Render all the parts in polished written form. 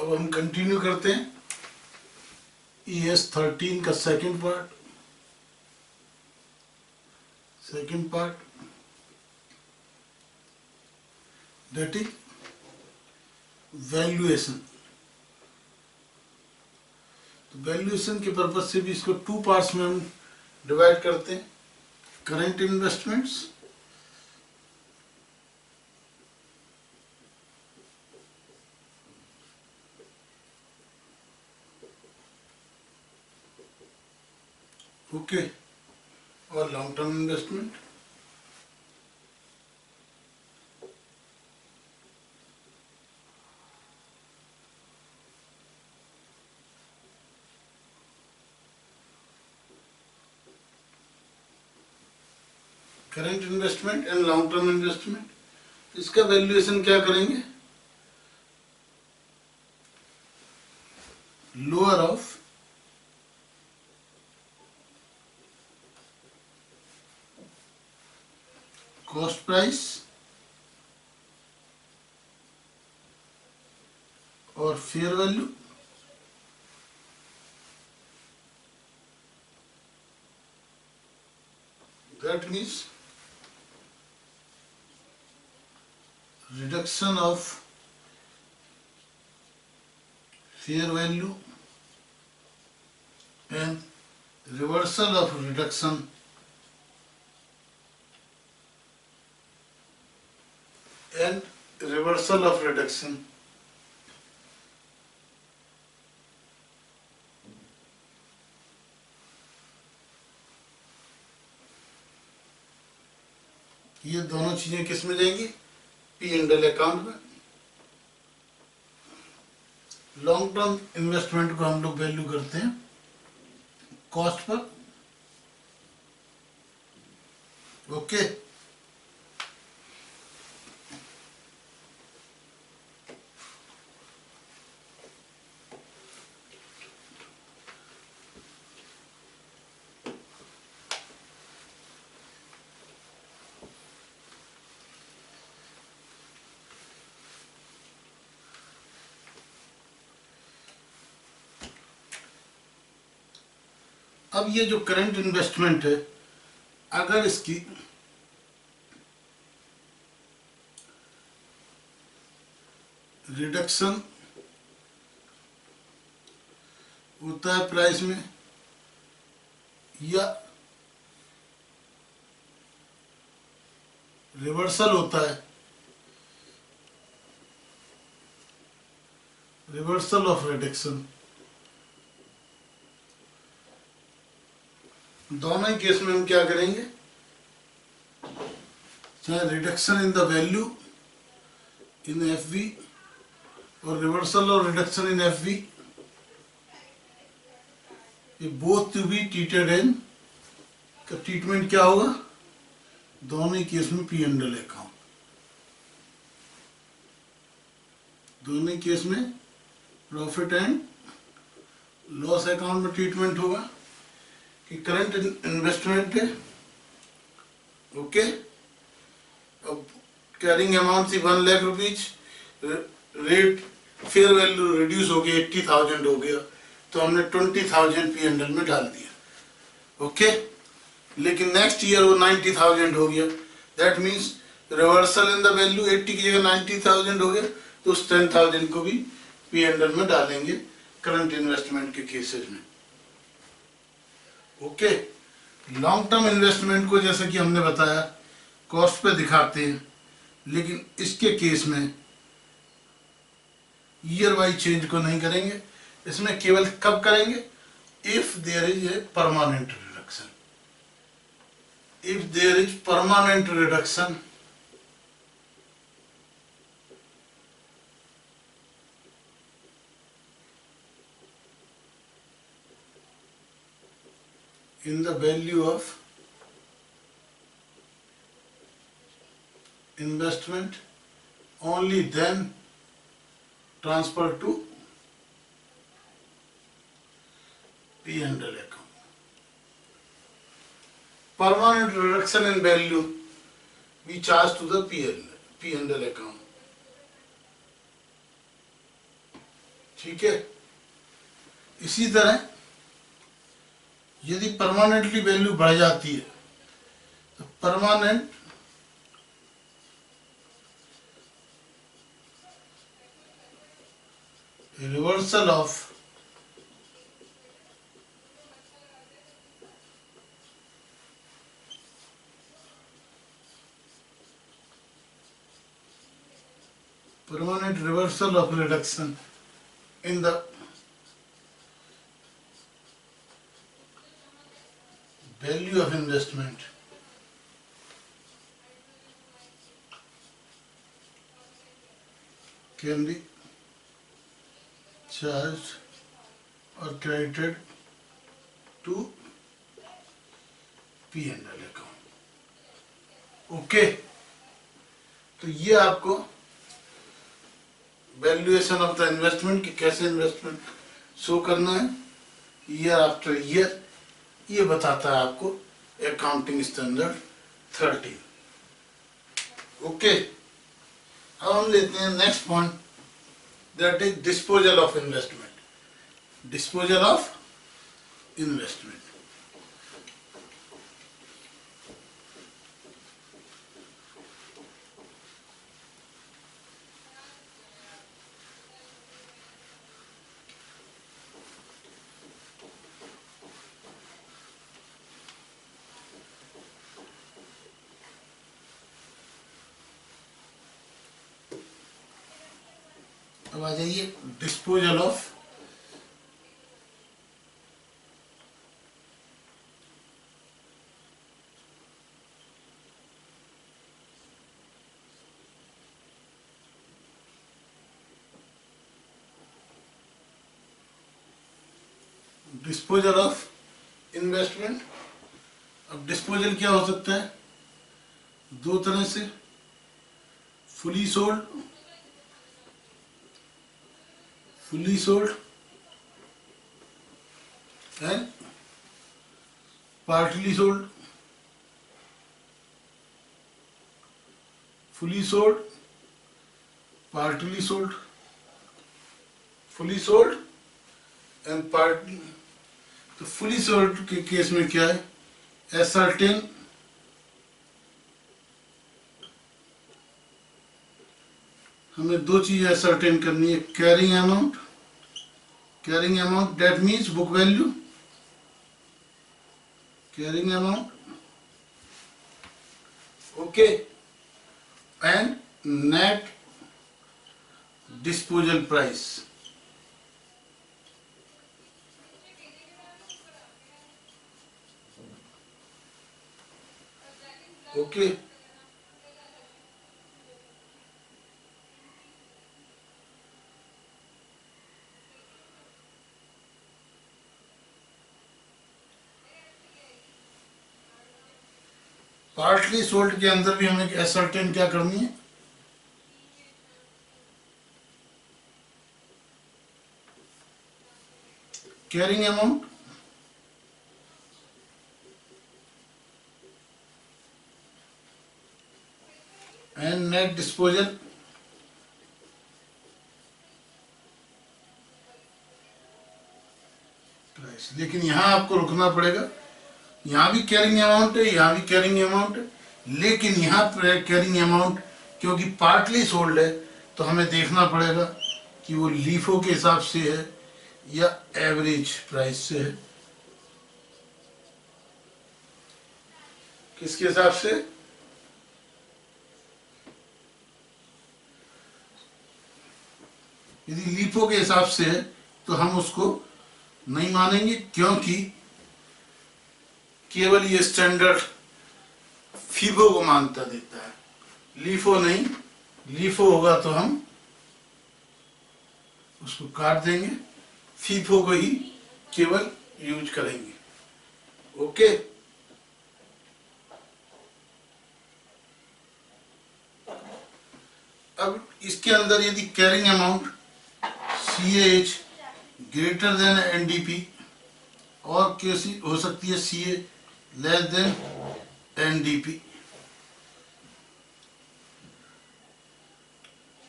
अब हम कंटिन्यू करते हैं ES 13 का second part that is valuation. तो वैल्यूएशन के पर्पज से भी इसको टू पार्ट्स में हम डिवाइड करते हैं, करंट इन्वेस्टमेंट्स ओके और long term investment. Current investment and long term investment, इसका वैल्यूएशन क्या करेंगे, लोअर ऑफ कॉस्ट प्राइस और fair value that means reduction of fair value and reversal of reduction ये दोनों चीजें किस में जाएंगी, P&L अकाउंट में। लॉन्ग टर्म इन्वेस्टमेंट को हम लोग वैल्यू करते हैं कॉस्ट पर, ओके। अब ये जो करंट इन्वेस्टमेंट है, अगर इसकी रिडक्शन होता है प्राइस में या रिवर्सल होता है, रिवर्सल ऑफ रिडक्शन, दोनों ही केस में हम क्या करेंगे, चाहे reduction in the value in FV और रिवर्सल और रिडक्शन इन FV, ये both to be treated in, का ट्रीटमेंट क्या होगा, दोनों ही केस में P&L अकाउंट, दोनों ही केस में प्रॉफिट एंड लॉस अकाउंट में ट्रीटमेंट होगा कि करंट इन्वेस्टमेंट है, ओके। अब कैरिंग अमाउंट थी 1 lakh rupees, rate fair value reduce हो गया 80,000 हो गया, तो हमने 20,000 P&L में डाल दिया, ओके। लेकिन नेक्स्ट ईयर वो 90,000 हो गया, that means reversal in the value 80 की जगह 90,000 हो गया, तो उस 10,000 को भी P&L में डालेंगे करंट इन्वेस्टमेंट के केसेस में, ओके। लॉन्ग टर्म इन्वेस्टमेंट को जैसा कि हमने बताया कॉस्ट पे दिखाते हैं, लेकिन इसके केस में ईयर वाइज चेंज को नहीं करेंगे, इसमें केवल कब करेंगे, if there is a permanent reduction, if there is permanent reduction in the value of investment, only then transfer to P&L account. Permanent reduction in value we charge to the P&L account. ठीक है। इसी तरह यदि permanently value बढ़ जाती है तो permanent reversal of reduction in the value of investment can be charged or credited to P&L account. Okay, तो ये आपको वैल्यूएशन ऑफ द इन्वेस्टमेंट कि कैसे इन्वेस्टमेंट शो करना है ईयर आफ्टर ईयर, ये बताता है आपको अकाउंटिंग स्टैंडर्ड 13। ओके, अब हम लेते हैं next point, that is disposal of investment. Disposal of investment, अब आ जाइए डिस्पोजल ऑफ इन्वेस्टमेंट। अब डिस्पोजल क्या हो सकता है, दो तरह से, fully sold and partly sold. Fully sold, partly sold, fully sold and partly. तो फुली सोल्ड के केस में क्या है, एसर्टेन हमें दो चीजें एसर्टेन करनी है, carrying amount that means book value, carrying amount, okay, and net disposal price. Okay, partly sold के अंदर भी हमें एसर्टेन क्या करनी है, carrying amount and net disposal price. लेकिन यहां आपको रुकना पड़ेगा, यहाँ भी कैरिंग अमाउंट है, यहाँ भी कैरिंग अमाउंट है, लेकिन यहाँ पर कैरिंग अमाउंट क्योंकि पार्टली सोल्ड है तो हमें देखना पड़ेगा कि वो लीफो के हिसाब से है या एवरेज प्राइस से है। किसके हिसाब से, यदि लीफो के हिसाब से है तो हम उसको नहीं मानेंगे, क्योंकि केवल ये स्टैंडर्ड फीबो को मान्यता देता है, लीफो नहीं। लीफो होगा तो हम उसको काट देंगे, फीफो को ही केवल यूज करेंगे। ओके, अब इसके अंदर यदि carrying amount CAH greater than NDP और कैसी हो सकती है CA less than NDP।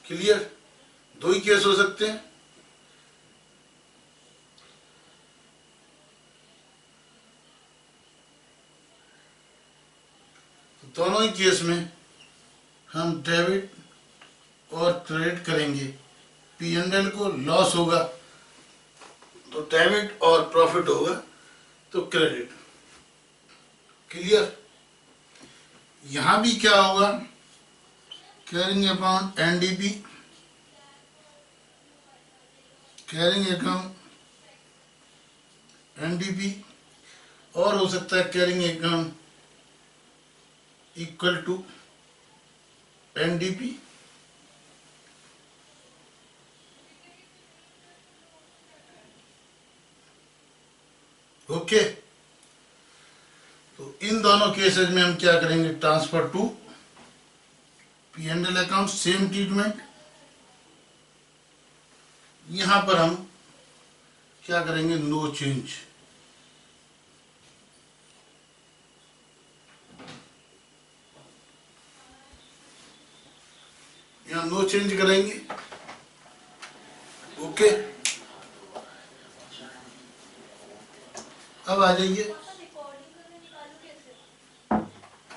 Clear, दो ही केस हो सकते हैं, दोनों ही केस में हम डेबिट और क्रेडिट करेंगे। P&L को लॉस होगा तो डेबिट और प्रॉफिट होगा तो क्रेडिट। क्लियर? यहां भी क्या होगा, carrying account NDP, carrying account NDP, और हो सकता है carrying account equal to NDP। Okay, तो इन दोनों केसेस में हम क्या करेंगे, transfer to P&L account, same treatment. यहां पर हम क्या करेंगे, नो चेंज। यहां नो चेंज करेंगे। ओके, अब आ जाइए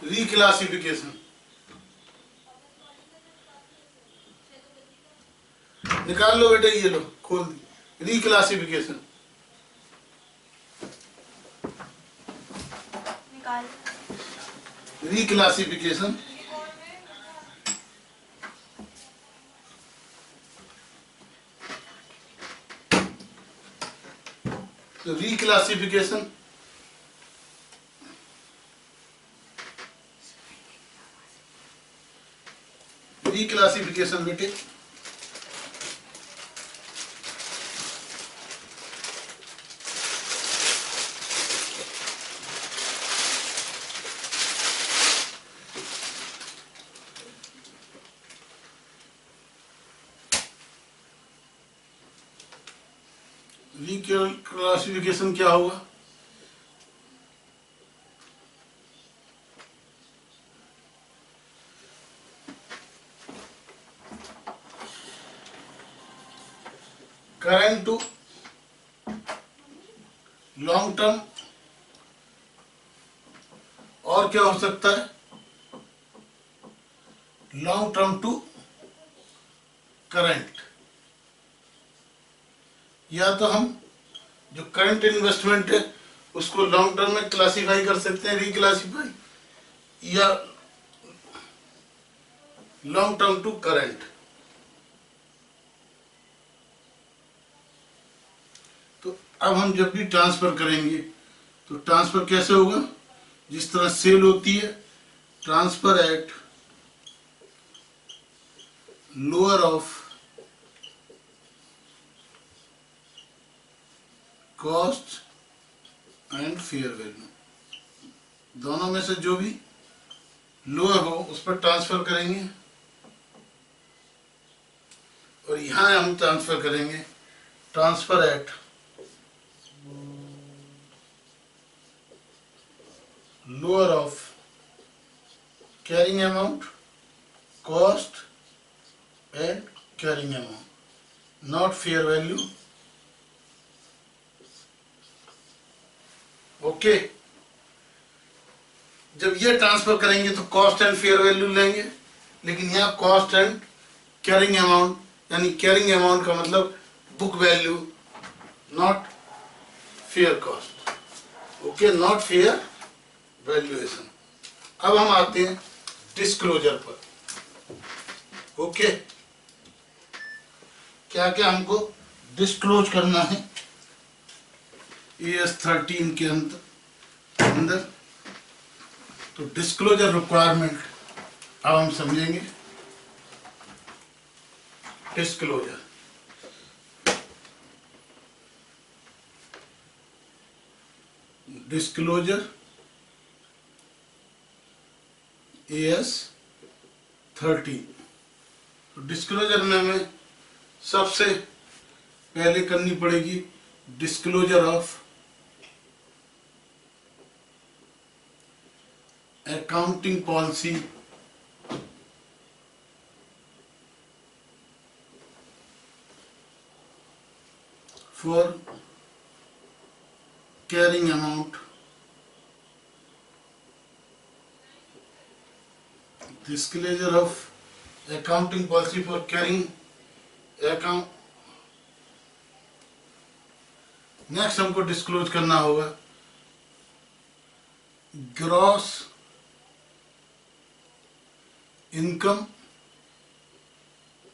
रिक्लासिफिकेशन। निकाल लो बेटा, ये लो खोल दी। रिक्लासिफिकेशन रिक्लासिफिकेशन तो रिक्लासिफिकेशन रिक्लासिफिकेशन बेटे रिक्लासिफिकेशन क्या होगा, करंट टू लॉन्ग टर्म, और क्या हो सकता है, लॉन्ग टर्म टू करंट। या तो हम जो करंट इन्वेस्टमेंट है उसको लॉन्ग टर्म में क्लासिफाई कर सकते हैं, रिक्लासिफाई, या लॉन्ग टर्म टू करंट। तो अब हम जब भी ट्रांसफर करेंगे तो ट्रांसफर कैसे होगा, जिस तरह सेल होती है, transfer at lower of cost and fair value, दोनों में से जो भी लोअर हो उस पर ट्रांसफर करेंगे। और यहां हम ट्रांसफर करेंगे transfer at lower of carrying amount, cost and carrying amount, not fair value. Okay, जब ये ट्रांसफर करेंगे तो कॉस्ट एंड फेयर वैल्यू लेंगे, लेकिन यहाँ कॉस्ट एंड कैरिंग अमाउंट, यानी कैरिंग अमाउंट का मतलब book value, not fair cost. Okay, not fair valuation. अब हम आते हैं डिस्क्लोजर पर। ओके, क्या क्या हमको डिस्क्लोज करना है AS 13 के अंदर। तो डिस्क्लोजर रिक्वायरमेंट अब हम समझेंगे। Disclosure AS 13। तो डिस्क्लोजर में हमें सबसे पहले करनी पड़ेगी disclosure of accounting policy for carrying amount disclosure of accounting policy for carrying account. Next हमको डिस्क्लोज करना होगा gross income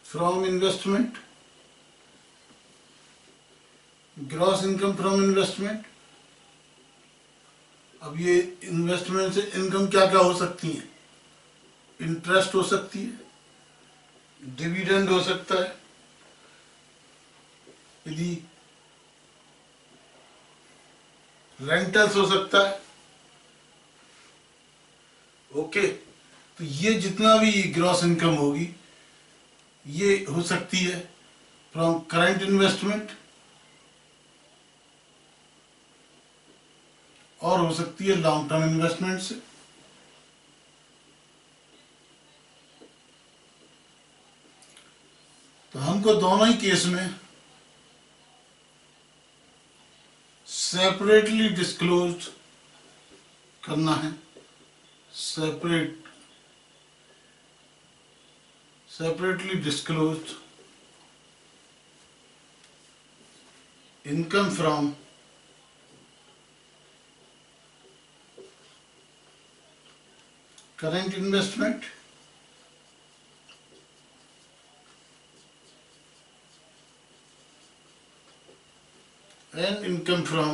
from investment. Gross income from investment. अब ये इन्वेस्टमेंट से इनकम क्या क्या हो सकती है? इंटरेस्ट हो सकती है, डिविडेंड हो सकता है, यदि रेंटल्स हो सकता है. ओके, तो ये जितना भी ग्रॉस इनकम होगी ये हो सकती है फ्रॉम करंट इन्वेस्टमेंट और हो सकती है लॉन्ग टर्म इन्वेस्टमेंट से. तो हमको दोनों ही केस में सेपरेटली डिस्क्लोज करना है. Separately disclose income from current investment and income from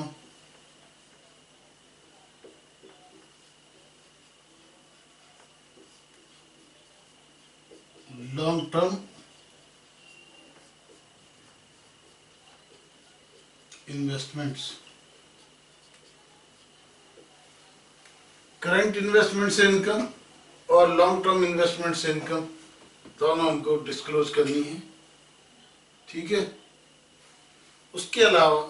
long term investments. Current investment से इनकम और लॉन्ग टर्म इन्वेस्टमेंट से इनकम दोनों हमको डिस्क्लोज करनी है. ठीक है. उसके अलावा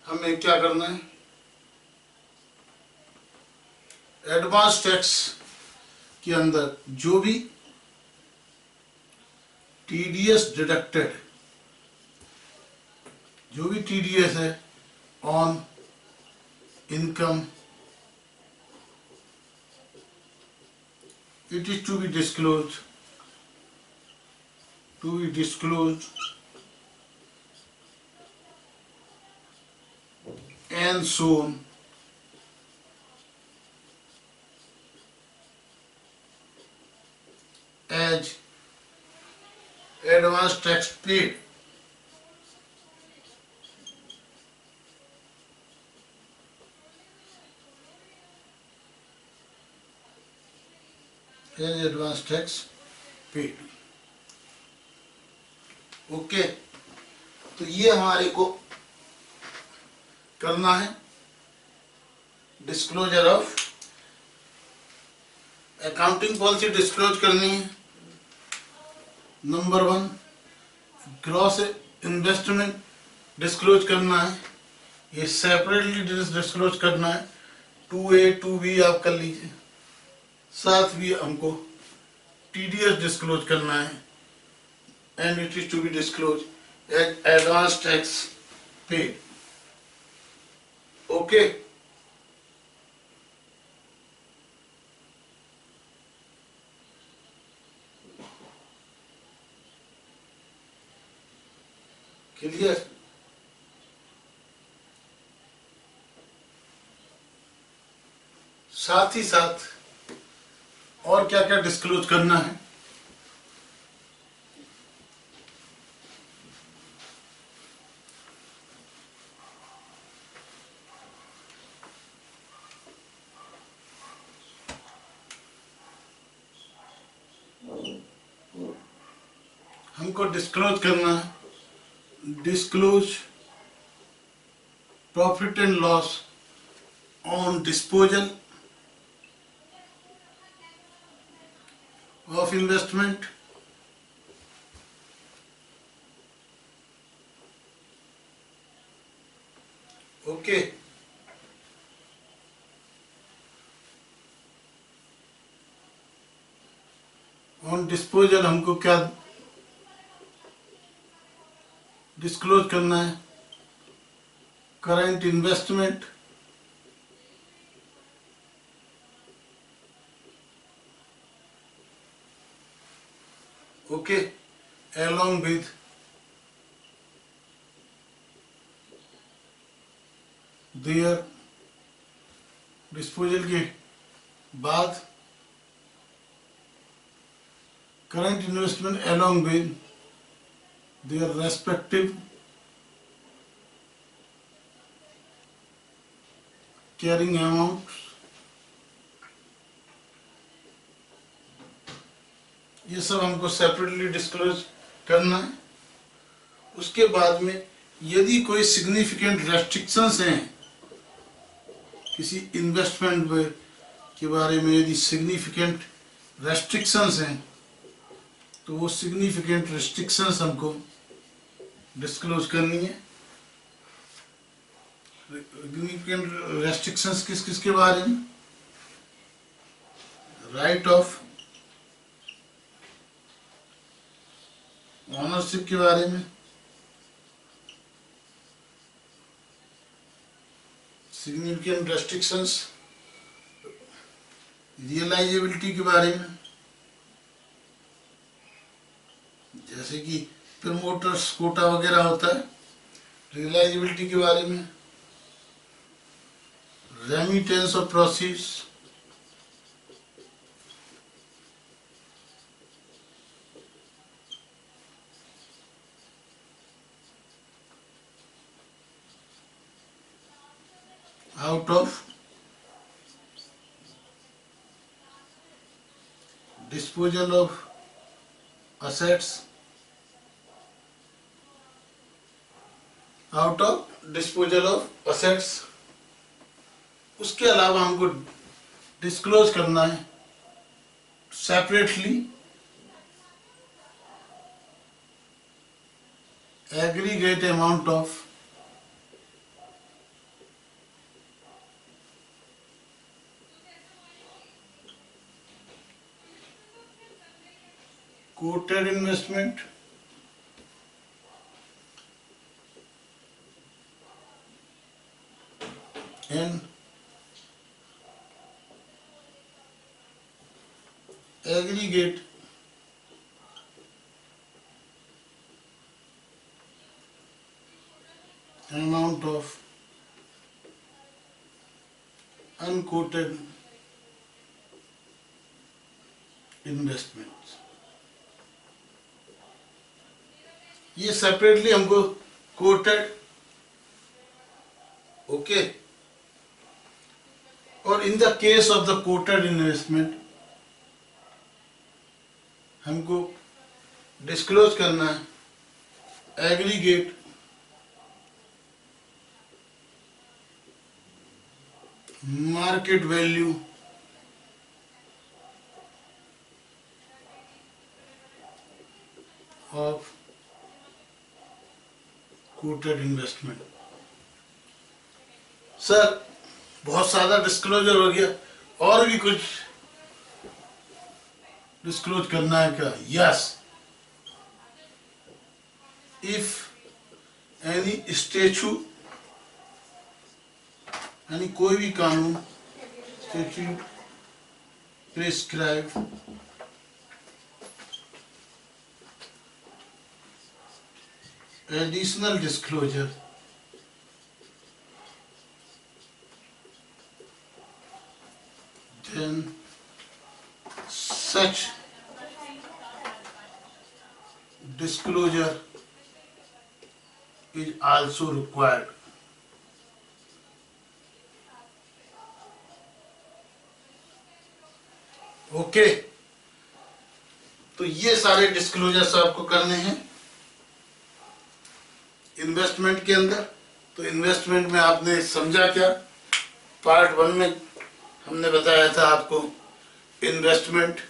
हमें क्या करना है? एडवांस टैक्स के अंदर जो भी टीडीएस डिडक्टेड, जो भी टीडीएस है on income, it is to be disclosed and shown as advance tax paid. As advance tax paid. Okay, तो ये हमारे को करना है disclosure of accounting policy. Disclose करनी है. नंबर 1 ग्रॉस इन्वेस्टमेंट डिस्क्लोज करना है. ये सेपरेटली डिस्क्लोज करना है. 2A 2B आप कर लीजिए. साथ भी हमको टीडीएस डिस्क्लोज करना है and it is to be disclose as advance tax paid. Okay. Clear? साथ ही साथ और क्या क्या डिस्क्लोज करना है? हमको डिस्क्लोज करना है. Disclose profit and loss on disposal of investment. Okay. On disposal हमको क्या डिस्क्लोज करना है? Current investment okay, along with their disposal के बाद current investment along with their respective carrying amounts, ये सब हमको सेपरेटली डिस्क्लोज करना है। उसके बाद में यदि कोई सिग्निफिकेंट रेस्ट्रिक्शंस हैं किसी इन्वेस्टमेंट के बारे में, यदि सिग्निफिकेंट रेस्ट्रिक्शंस हैं तो वो सिग्निफिकेंट रेस्ट्रिक्शंस हमको डिस्क्लोज करनी है। सिग्निफिकेंट रेस्ट्रिक्शंस किस किस के बारे में? राइट ऑफ ओनरशिप के बारे में, सिग्निफिकेंट रेस्ट्रिक्शंस रियलाइजेबिलिटी के बारे में, जैसे कि प्रमोटर्स कोटा वगैरह होता है, रियलाइजेबिलिटी के बारे में, remittance of proceeds, out of disposal of assets, out of disposal of assets। उसके अलावा हमको डिस्क्लोज करना है separately aggregate amount of quoted investment, and aggregate amount of unquoted investments। ये सेपरेटली हमको कोटेड, ओके। और in the case of the coated investment हमको disclose करना है aggregate market value of coated investment. Sir बहुत सारा डिस्क्लोजर हो गया, और भी कुछ डिस्क्लोज करना है क्या? यस, इफ एनी स्टेचू, यानी कोई भी कानून, statute prescribe additional disclosure then such disclosure is also required। Okay, तो ये सारे डिस्क्लोजर्स आपको करने हैं इन्वेस्टमेंट के अंदर। तो इन्वेस्टमेंट में आपने समझा क्या? पार्ट 1 में हमने बताया था आपको इन्वेस्टमेंट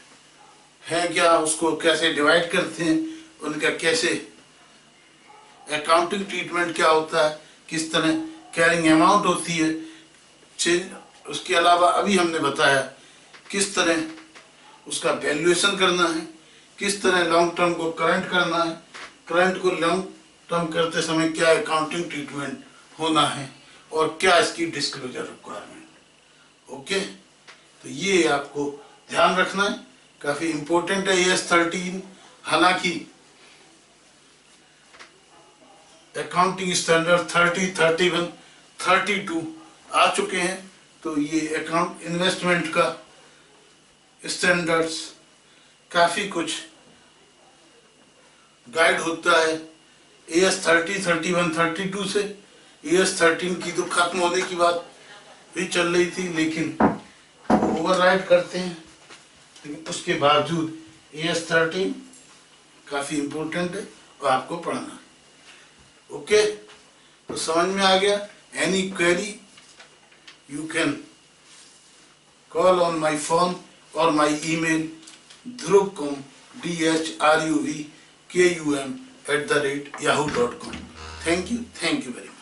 है क्या, उसको कैसे डिवाइड करते हैं, उनका कैसे अकाउंटिंग ट्रीटमेंट क्या होता है, किस तरह कैरिंग अमाउंट होती है चेंज। उसके अलावा अभी हमने बताया किस तरह उसका वैल्यूएशन करना है, किस तरह लॉन्ग टर्म को करंट करना है, करंट को लॉन्ग टर्म करते समय क्या अकाउंटिंग ट्रीटमेंट होना है, और क्या इसकी डिस्क्लोजर रिक्वायरमेंट। ओके, तो ये आपको ध्यान रखना है, काफ़ी इम्पोर्टेंट है। ES 13 हालांकि अकाउंटिंग स्टैंडर्ड 30, 31, 32 आ चुके हैं, तो ये अकाउंट इन्वेस्टमेंट का स्टैंडर्ड्स काफ़ी कुछ गाइड होता है। AS 30, 31, 32 से AS 13 की तो खत्म होने की बात भी चल रही थी, लेकिन ओवरराइड करते हैं, लेकिन उसके बावजूद AS 13 काफ़ी इम्पोर्टेंट है और आपको पढ़ना है। ओके, तो समझ में आ गया? Any query you can call on my phone or my email dhruvkum dhruvkum @yahoo.com. Thank you very much.